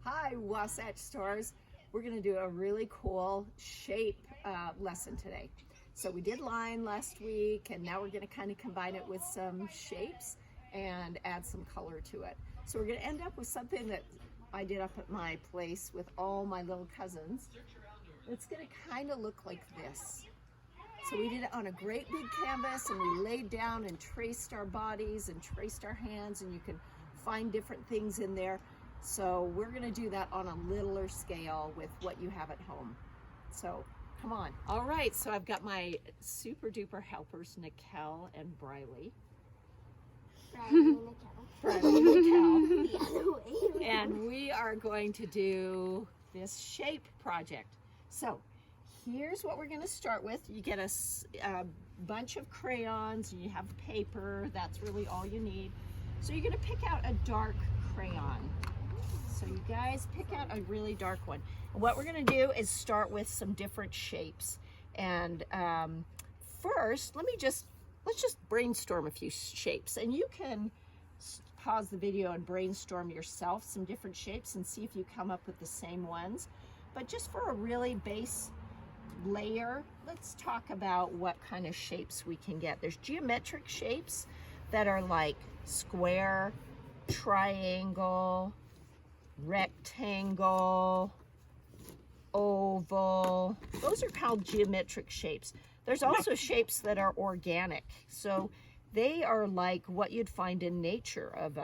Hi, Wasatch Stars. We're going to do a really cool shape lesson today. So we did line last week, and now we're going to kind of combine it with some shapes and add some color to it. So we're going to end up with something that I did up at my place with all my little cousins. It's going to kind of look like this. So we did it on a great big canvas, and we laid down and traced our bodies and traced our hands, and you can find different things in there. So we're going to do that on a littler scale with what you have at home. So come on. All right, so I've got my super duper helpers, Nickel and Briley. Briley and Nickel. And we are going to do this shape project. So here's what we're going to start with. You get a bunch of crayons, and you have paper. That's really all you need. So you're going to pick out a dark crayon. So you guys pick out a really dark one. And what we're going to do is start with some different shapes. And first, let's just brainstorm a few shapes. And you can pause the video and brainstorm yourself some different shapes and see if you come up with the same ones. But just for a really base layer, let's talk about what kind of shapes we can get. There's geometric shapes that are like square, triangle, rectangle, oval. Those are called geometric shapes. There's also shapes that are organic. So they are like what you'd find in nature of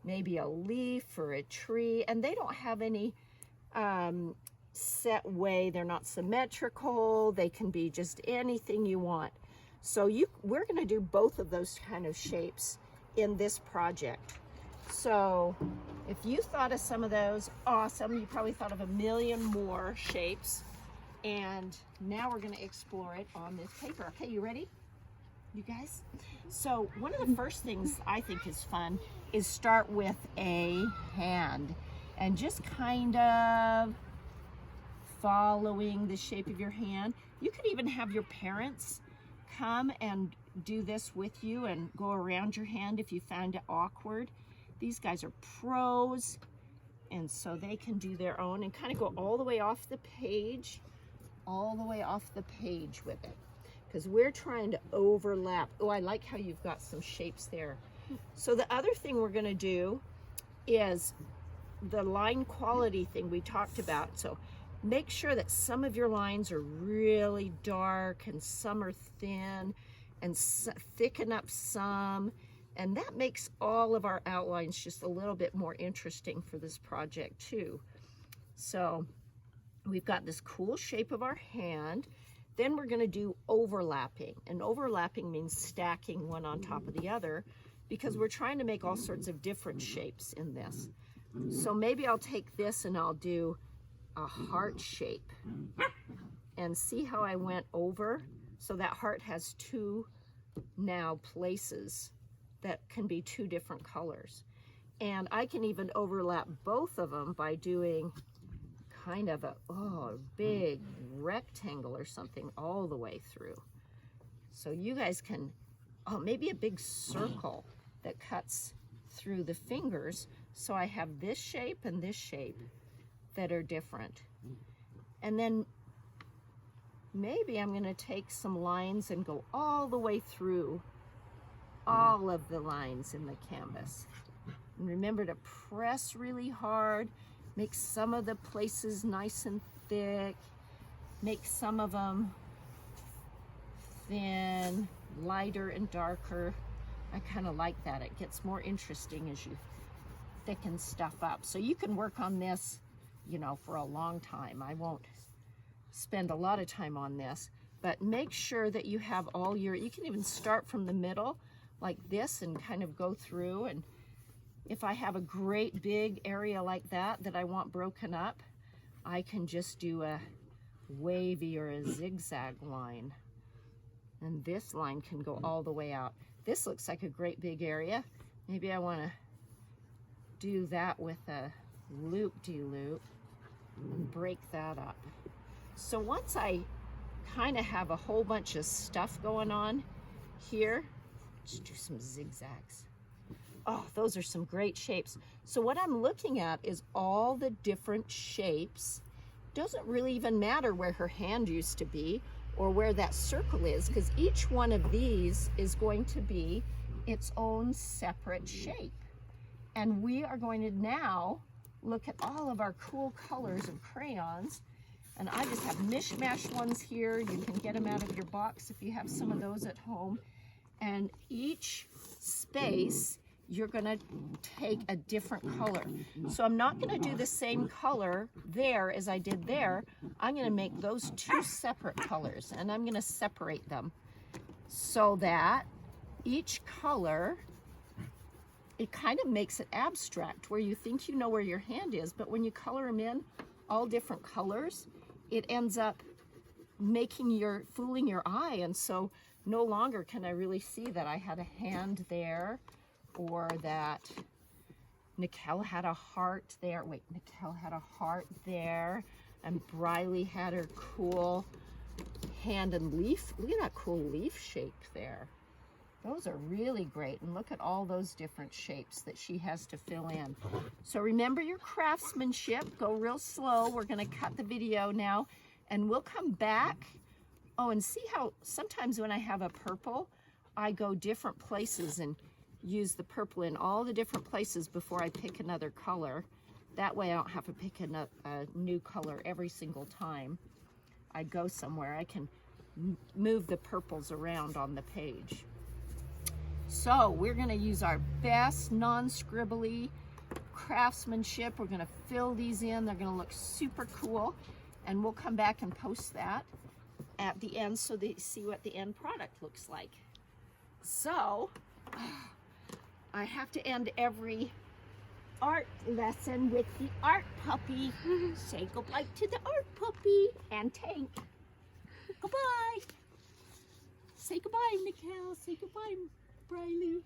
maybe a leaf or a tree, and they don't have any set way. They're not symmetrical. They can be just anything you want. So we're going to do both of those kind of shapes in this project. So if you thought of some of those, awesome. You probably thought of a million more shapes. And now we're going to explore it on this paper. Okay, you ready? You guys? So one of the first things I think is fun is start with a hand and just kind of following the shape of your hand. You could even have your parents come and do this with you and go around your hand if you found it awkward. These guys are pros, and so they can do their own and kind of go all the way off the page with it, because we're trying to overlap. Oh, I like how you've got some shapes there. So the other thing we're going to do is the line quality thing we talked about. So make sure that some of your lines are really dark and some are thin, and thicken up some. And that makes all of our outlines just a little bit more interesting for this project too. So we've got this cool shape of our hand. Then we're going to do overlapping. And overlapping means stacking one on top of the other, because we're trying to make all sorts of different shapes in this. So maybe I'll take this and I'll do a heart shape. And see how I went over? So that heart has two now places that can be two different colors. And I can even overlap both of them by doing kind of a big rectangle or something all the way through. So you guys can, maybe a big circle that cuts through the fingers. So I have this shape and this shape that are different. And then maybe I'm going to take some lines and go all the way through all of the lines in the canvas. And remember to press really hard, make some of the places nice and thick, make some of them thin, lighter and darker. I kind of like that. It gets more interesting as you thicken stuff up. So you can work on this, you know, for a long time. I won't spend a lot of time on this, but make sure that you have all your, you can even start from the middle like this and kind of go through. And if I have a great big area like that I want broken up, I can just do a wavy or a zigzag line. And this line can go all the way out. This looks like a great big area. Maybe I want to do that with a loop-de-loop and break that up. So once I kind of have a whole bunch of stuff going on here, just do some zigzags. Oh, those are some great shapes. So what I'm looking at is all the different shapes. Doesn't really even matter where her hand used to be or where that circle is, because each one of these is going to be its own separate shape. And we are going to now look at all of our cool colors of crayons. And I just have mishmash ones here. You can get them out of your box if you have some of those at home. And each space, you're gonna take a different color. So I'm not gonna do the same color there as I did there. I'm gonna make those two separate colors, and I'm gonna separate them so that each color, it kind of makes it abstract, where you think you know where your hand is, but when you color them in all different colors, it ends up fooling your eye, and so no longer can I really see that I had a hand there, or that Nicole had a heart there. Wait, Nicole had a heart there, and Briley had her cool hand and leaf. Look at that cool leaf shape there. Those are really great, and look at all those different shapes that she has to fill in. So remember your craftsmanship. Go real slow. We're going to cut the video now, and we'll come back. Oh, and see how sometimes when I have a purple, I go different places and use the purple in all the different places before I pick another color. That way I don't have to pick a new color every single time I go somewhere. I can move the purples around on the page. So we're going to use our best non-scribbly craftsmanship. We're going to fill these in. They're going to look super cool, and we'll come back and post that at the end so they see what the end product looks like. So I have to end every art lesson with the art puppy. Say goodbye to the art puppy and Tank. Goodbye. Say goodbye, Nicole. Say goodbye, Briley.